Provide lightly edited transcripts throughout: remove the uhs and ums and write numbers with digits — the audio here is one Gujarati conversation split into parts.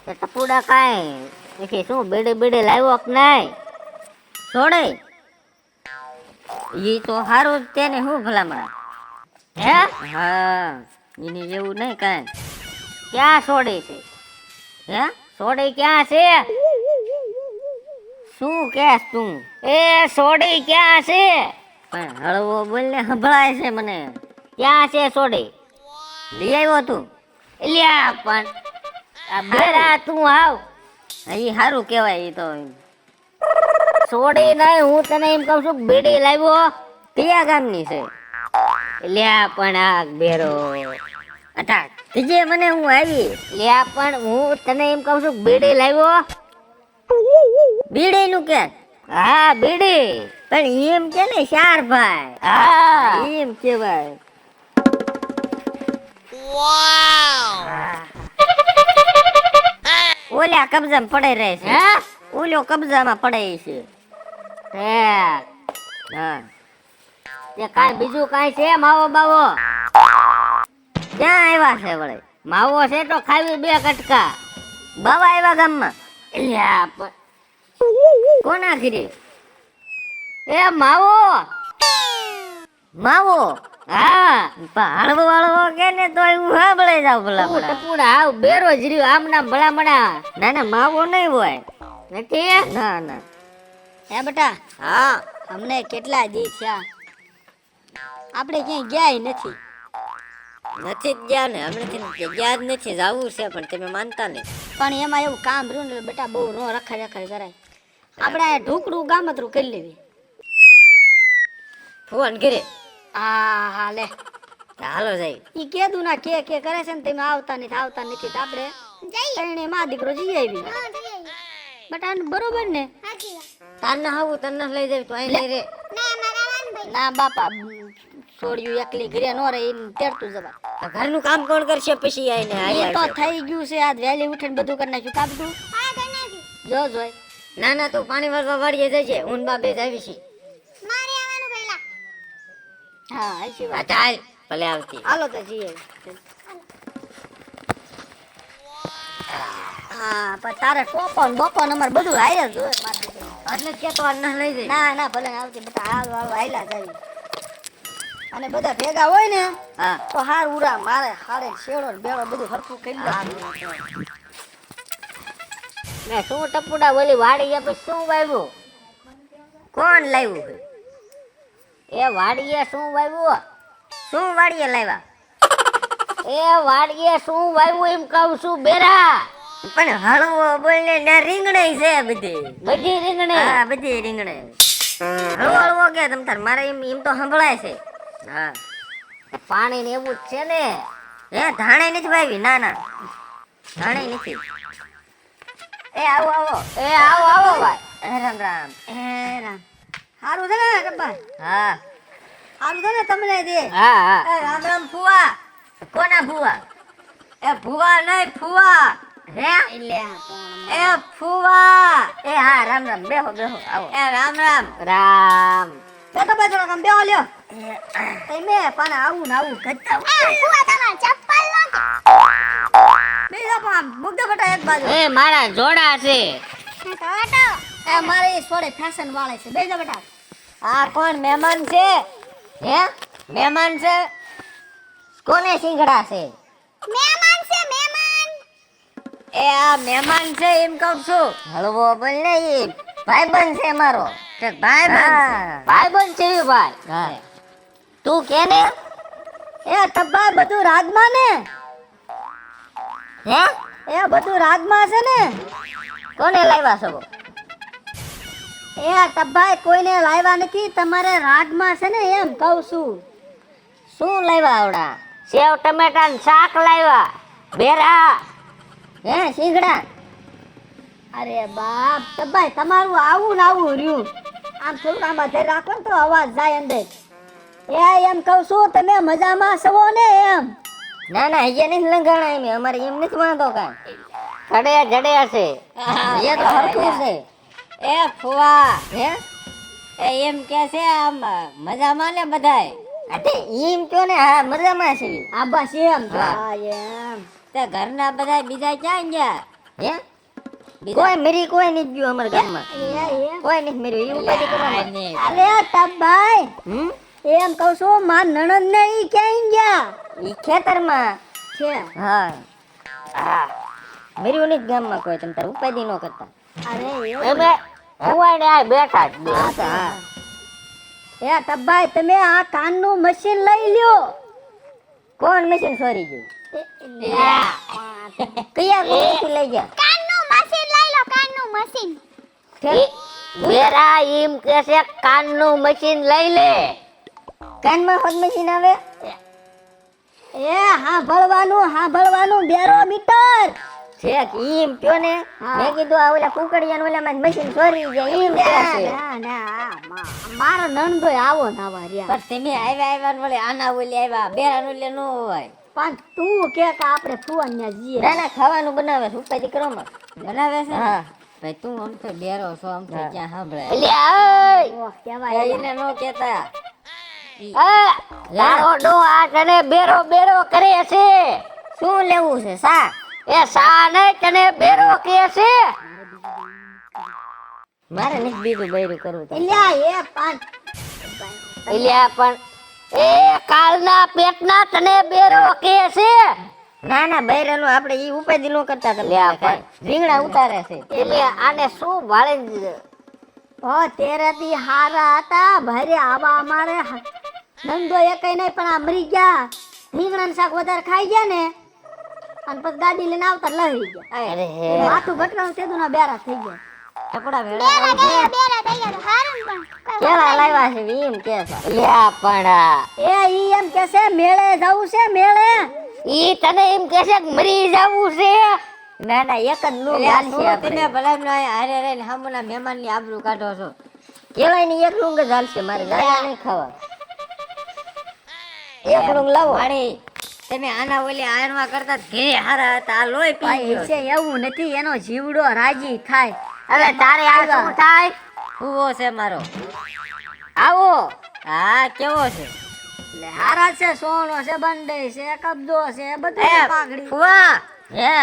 તે ટપુડા કાંઈ પછી શું બેડે બેડે લાવ્યો કે નહીં છોડે ઈ તો સારું જ તેને શું ભલામણ હે હા એની જેવું નહીં કાંઈ ક્યાં છોડે છે હે છોડે ક્યાં છે શું કહેશ તું એ છોડે ક્યાં છે પણ હળવો બોલને સંભળાય છે મને ક્યાં છે છોડે લઈ આવ્યો તું લ્યા પણ આ બેરા તું આવ એ સારું કહેવાય એ તો છોડી નહીં હું તને એમ કહું છું બેડી લાવ્યો કયા ગામની છે લ્યા પણ આ બેરો અચ્છા જે મને હું આવી લ્યા પણ હું તને એમ કહું છું બેડી લાવ્યો બીડી નું કે હા બીડી પણ એમ કે ને ચાર ભાઈ હા એમ કેવાય ઓલા કબજામાં પડાઈ રહે છે ઓલો કબજામાં પડાય છે હા તે કાંઈ બીજું કાંઈ છે માવો બાવો ક્યાં આવ્યા છે વળે માવો છે તો ખાવી બે કટકા બાવા આવ્યા ગામમાં કોના ઘરે એ માવો માવો હા હળવો હળવો કે ને તો હું સાંભળે જાવ ભલા ટપુડા આવ બેરોજરી આમ નામ ભલામણા ના ના માવો નહીં હોય નથી ના ના હે બેટા હા અમને કેટલા દી થયા આપણે ક્યાંય ગયા નથી નથી જ ગયા ને હમણાંથી ગયા જ નથી જવું છે પણ તમે માનતા નહીં પણ એમાં એવું કામ રહ્યું ને બેટા બહુ નો રખાય કરાય આપણે ઢુકડું ગામતરું કરી લેવી ફોન કરે હા હા લે હાલો જાય ઈ કેદું ના કે કરે છે ને તમે આવતા નથી તો આપણે એને માં દીકરો જઈ આવી બેટા બરોબર ને તારને આવું તને લઈ જાય તો અહીં લઈ રે ના બાપા છોડ્યું એકલી ઘરે નો રહે તેડતું જવા ઘરનું કામ કોણ કરશે પછી આઈને એ તો થઈ ગયું છે આજ વહેલી ઉઠીને બધું કરી નાખ્યું કાપતું જો જોઈ ના ના તું પાણી વાળવા વાળીએ જજે ઊન બાપે જાવી છે હા આછી વાત ચાલ ભલે આવતી હાલો તો જઈએ હા પણ તારે ટોપન બપન અમાર બધું હારે જ હોય એટલે કે તો ન લઈ જાય ના ના ભલે આવતી બેટા હાલ હાયલા જાય અને બધા ભેગા હોય ને હા તો હાર ઉરા મારે હારે શેડો બેડો બધું હરખું કરી લે મેં શું ટપુડા બોલી વાડી ગયા પછી શું વાવ્યું કોણ લાવ્યું એ વાડીએ શું વાવ્યું શું વાડીએ લાવ્યા એ વાડીએ શું વાવ્યું એમ કહું છું બેરા પણ હળવો બોલને ને રીંગણી છે બધી રીંગણી હા બધી રીંગણી હળવો હળવો કે તમ તાર મારે એમ તો સંભળાય છે હા પાણી ને એવું જ છે ને એ ધાણે નથી વાવી ના ના ધાણે નથી એ આવો આવો એ આવો આવો ભાઈ રામ રામ રામ હારું છે ને ડબ્બા હા હારું છે ને તમને દે હા હા એ રામ રામ ફુવા કોના ભુવા એ ભુવા નહીં ફુવા હે એટલે એ ફુવા એ હા રામ રામ બેહો બેહો આવો એ રામ રામ રામ બેઠો બેઠો કામ બેહો લ્યો તમે પણ આવું ને આવું કરતા ફુવા તમાર ચપ્પલ નો બેહો પણ મુગ્ધા બેટા એક બાજુ એ મારા જોડા છે ટોટો એ મારી સોડે ફેશન વાળે છે બેજો બેટા આ કોણ મહેમાન છે હે મહેમાન છે કોને સિંગડા છે મહેમાન છે મહેમાન એ આ મહેમાન છે એમ કહું છું હળવો બોલ ને એ ભાઈબંધ છે મારો કે ભાઈબંધ છે ભાઈ હા તું કે ને એ ટબ્બા બધું રાજમાં ને હે એ બધું રાજમાં છે ને કોને લાવ્યા છો એ ટબ્બા કોઈને લાવ્યા નથી તમારે રાજમાં છે ને એમ કહું છું શું લાવ્યા આવડા સેવ ટમેટા ને શાક લાવ્યા બેરા હે સિંગડા અરે બાપ ટબ્બા તમારું આવું ને આવું રહ્યું આમ થોડુંક આમ ધ્યાન રાખો ને તો અવાજ જાય અંદર એ એમ કહું છું તમે મજામાં છો ને એમ ના ના અહીંયા નથી લંગાણા એમ અમારે એમ નથી વાંધો કાંઈ ખડે જડે છે એ તો હરખું છે એ ફુવા હે એ એમ કે છે આમ મજામાં ને બધાય અતે એમ કયો ને હા મજામાં છે આ બસ એમ હા. હા એમ તે ઘરના બધા બીજા ક્યાં ગયા હે કોઈ મરી કોઈ નહીં ગયું અમારા ગામમાં કોઈ નહીં મર્યું એવું કદી કરવાનું અરે ટપભાઈ હમ એમ કહું છું માર નણંદ ને ઈ ક્યાં ગયા ઈ ખેતરમાં છે હા હા મર્યું નહીં ગામમાં કોઈ તમે તાર ઉપાધિ ન કરતા અરે અમે હુવાડે આ બેઠા જ બે હા એ ટપભાઈ તમે આ કાનનું મશીન લઈ લ્યો કોણ મશીન સોરી ગયું કયા કોણથી લઈ ગયા કાનનું મશીન લઈ લો કાનનું મશીન બેરા એમ કે છે કાનનું મશીન લઈ લે કાનમાં હોત મશીન આવે એ હાંભળવાનું બેરો મીટર છે એમ કયો ને મેં કીધું આ ઓલા કુકડિયાનું ઓલામાં મશીન ચોરી જાય એમ કે છે મારો નણંદો આવો ને આવા રહ્યા પણ તમે આવ્યા ને વળે આના ઓલી આવ્યા બેરા ઓલે નો હોય પણ તું કે આપણે ફુવાન ને જીએ ના ના ખાવાનું બનાવે છે ઉપાય કરો માં બનાવે છે હા ભાઈ તું આમ તો બેરો છો આમ તો ક્યાં સાંભળે એટલે આય ઓહ કેવાય એને નો કહેતા લારો ડો આ તને બેરો બેરો કરે છે શું લેવું છે સા એ સા નહીં તને બેરો કે છે મારે નહીં બીજું બૈરું કરવું તો એલ્યા એ પાંચ એલ્યા પણ એ કાલના પેટના તને બેરો કે છે ના ના બૈરાનું આપણે ઈ ઉપાધિ નો કરતા તમે રીંગણા ઉતારે છે એટલે આને શું ભાળે ઓ તેરાથી હારા હતા ભારે આવા અમારે ધંધો એકય નહીં પણ આ મરી ગયા રીંગણાનું શાક વધારે ખાઈ ગયા ને અને પછી ગાડી લઈને આવતા લહરી ગયા અરે હે માથું ભટકાનું તેદુના બેરા થઈ ગયા કપડા બેરા થઈ ગયા તો હારું પણ કેળા લાવ્યા છે એમ કે છે લ્યા પણ એ ઈ એમ કે છે મેળે જવું છે મેળે ઈ તને એમ કે છે કે મરી જાવું છે ના ના એક જ નું હાલશે તમે ભલા ને હારે રે ને હમણાં મહેમાન ની આબરૂ કાઢો છો કેળાઈ ની એક લુંગ જ હાલશે મારે દાડા નહીં ખાવા એક લુંગ લાવો વાડી તમે આના ઓલી આયરમાં કરતા ઘે હારા હતા આ લોહી પી ભાઈ ગયો છે એવું નથી એનો જીવડો રાજી થાય હવે તારે આ શું થાય ફૂવો છે મારો આવો હા કેવો છે એટલે હારા છે સોનો છે બંડે છે કબજો છે બધું છે પાઘડી ફુવા હે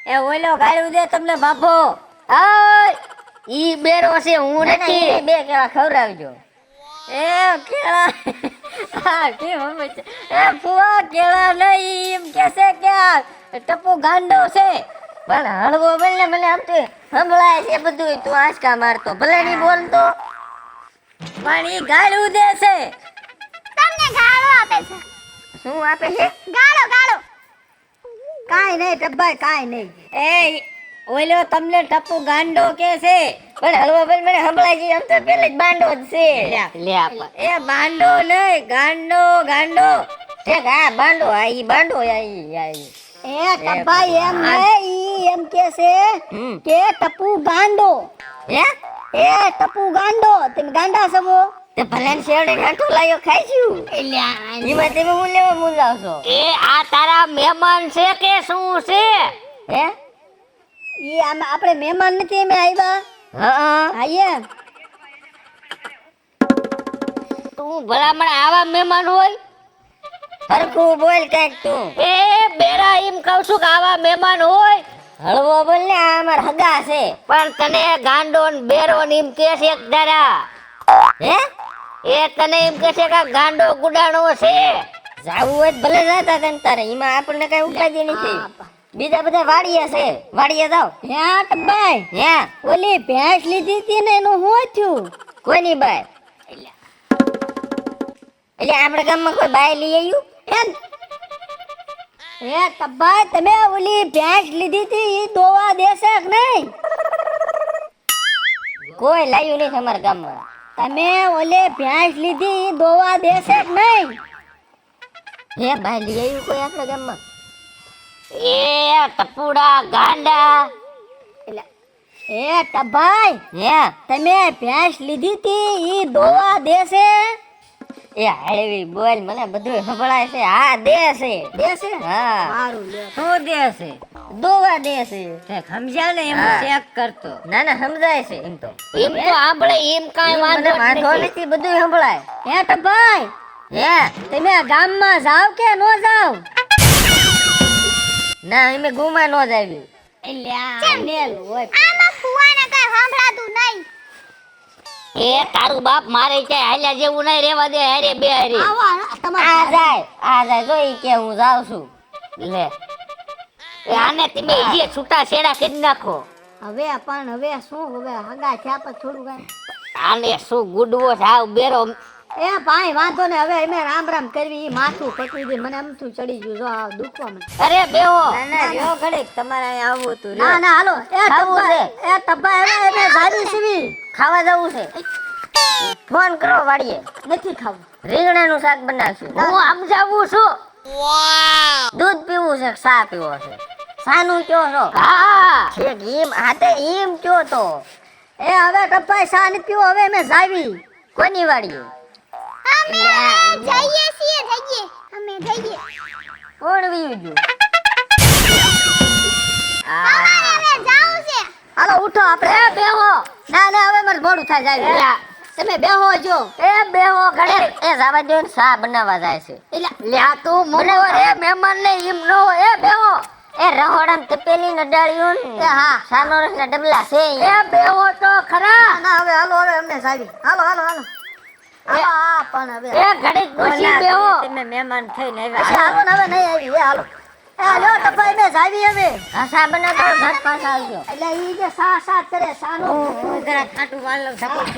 એ ઓલો ગાળ્યું દે તમને બાપો આય ઈ બેરો છે હું નથી બે કેળા ખવડાવજો એ કેળા હા કેમ હમે છે એ ફુવા કેળા નહીં એમ કેસે કે આ ટપુ ગાંડો છે પણ હળવો બોલ ને મને આમ તો સંભળાય છે બધું તું આંચકા મારતો ભલે નહીં બોલતો પણ ઈ ગાળ્યું દે છે તમને ગાળો આપે છે શું આપે છે ગાળો ગાળો કાઈ નહીં ટબ્બાઈ કાઈ નહીં એ ઓલો તમને ટપુ ગાંડો કે છે પણ હળવો બોલ મને સંભળાય છે આમ તો પેલે જ બાંડો જ છે લે આપા એ બાંડો નહીં ગાંડો ગાંડો ઠીક હા બાંડો આ ઈ બાંડો આ ઈ એ ટબ્બાઈ એમ નહીં ઈ એમ કે છે હમ કે ટપુ ગાંડો હે એ ટપુ ગાંડો તમે ગાંડા સવો તે ભલે ને શેરડે કાંઠો લાયો ખાઈશું એમાં તમે હું લેવા મુંજાવશો એ આ તારા મહેમાન છે કે શું છે હે ઈ આમાં આપણે મહેમાન નથી અમે આવ્યા હા આઈએ તું ભલામણ આવા મહેમાન હોય હરખું બોલ કઈક તું એ બેરા એમ કહું છું કે આવા મહેમાન હોય હળવો બોલ ને આ અમાર હગા છે પણ તને ગાંડો ને બેરો ને એમ કે છે દારા હે એ તને એમ કે છે કે ગાંડો ગુડાણો છે જાવું હોય તો ભલે જાતા તને તારે એમાં આપણને કઈ ઉપાધિ નથી બીજા બધા વાડીએ છે વાડીએ જાવ હે ટબ્બાઈ હે ઓલી ભેંસ લીધી હતી ને એનું શું થયું કોની બાય એટલે આપણા ગામમાં કોઈ બાય લઈ આવ્યું એમ હે ટબ્બાઈ તમે ઓલી ભેંસ લીધી હતી ઈ દોવા દેશે કે નહીં કોઈ લાવ્યું નહીં તમારા ગામમાં તમે ઓલે ભેંસ લીધી ઈ દોવા દેશે કે નહીં હે બાય લઈ આવ્યું કોઈ આપણા ગામમાં એ ટપુડા ગાંડા એ ટબ્બાઈ હે તમે ભેંસ લીધી હતી ઈ દોવા દેશે એ હળવી બોલ મને બધું સંભળાય છે હા દે છે દેશે હા સારું લ્યો શું દે છે દોવા દે છે તે સમજ્યા ને એમ હા. ચેક કરતો ના ના સમજાય છે એમ તો આપણે એમ કાંઈ વાંધો નથી બધું સંભળાય હે ટબ્બાઈ હે તમે ગામમાં જાવ કે નો જાવ ના અમે ગુમા નો જ આવ્યું એલ્યા નેલ હોય આમાં ફુવાને કઈ સાંભળાતું નહીં. એ તારું બાપ મારે ક્યાંય હાલ્યા જેવું નહીં, રેવા દે હારે બે હારે. આવો આ જાય જો ઈ કે હું જાઉં છું. લે એ આને તમે જે છૂટા છેડા કરી નાખો. હવે પણ હવે શું હવે હગા થયા પછી થોડું કાંઈ આને શું ગુડવો જાવ બેરો. એ ભાઈ વાંધો ને હવે અમે રામ રામ કરવી ઈ માથું પકડી દે મને અમથું ચડી ગયું જો આ દુખવા મને અરે બેહો. ના ના જો ઘડીક તમારે અહીંયા આવવું હતું ના ના હાલો એ ખાવું ટપ્પા છે? એ ટપ્પા એને સારી સીવી ખાવા જવું છે? ફોન કરો વાડીએ, નથી ખાવું રીંગણાનું શાક બનાવશું. હું સમજાવું છું. દૂધ પીવું છે, ચા પીવો છે? સાનું કયો છો? હા છેક ઈમ હાથે ઈમ કયો તો. એ હવે ટપ્પા સા નથી પીવો હવે અમે જાવી કોની વાડીએ? અમે જઈએ છીએ. કોણ વીયું ગયું? અમારે જાવું છે. હાલો ઉઠો આપણે એ બેહો. ના ના હવે મારે મોડું થાય જાવી એલા, તમે બેહો જો એ બેહો ઘડે. એ જવા દો ને, ચા બનાવવા જાય છે. લ્યા તું મને રે મહેમાન ને ઈમ ન હોય. એ બેહો. એ રહોડામ તપેલી નડાળ્યું ને હા સાનો રસના ડબલા છે. એ બેહો તો ખરા. ના હવે હાલો હવે અમને જાવી હાલો હાલો હાલો હા પણ હવે એ ઘડીક ડોશી બેહો. તમે મહેમાન થઈને પછી આવ્યા હાલો ને હવે નહીં આવી એ હાલો એ હાલો ટપ્પા અમે જાવી હવે હા ચા બનાવતા હોય, ઘર પાસે આવજો. એટલે ઈ જે સા કરે સાનો જરા ખાટું વાળ લઉં સપોર્ટ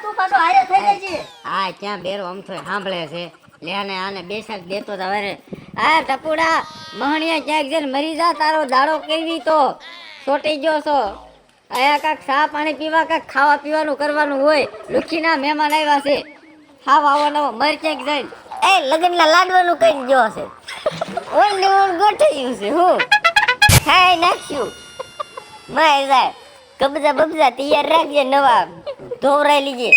તું પાછો હારે થઈ ગઈ છે હા ક્યાં બેરો આમ તો સાંભળે છે. લેને આને બેસાડ દેતો તો હવે. આ ટપુડા મહણિયા ક્યાંક જઈને મરી જા, તારો દાડો કેવી તો સોટી ગયો છો. આયા કાક ચા પાણી પીવા કાક ખાવા પીવાનું કરવાનું હોય. લુખીના મહેમાન આવ્યા છે. હાવ આવવાનો મર ક્યાંક જઈને એ લગ્નના લાડવાનું કઈ ગયો છે. ઓલ ને ઓલ ગોઠવ્યું છે. હું ખાઈ નાખ્યું. માય જાય કબજા બબજા તૈયાર રાખજે, નવા ધોવરાઈ લીજે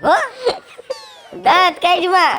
હો. દાંત કાઢવા.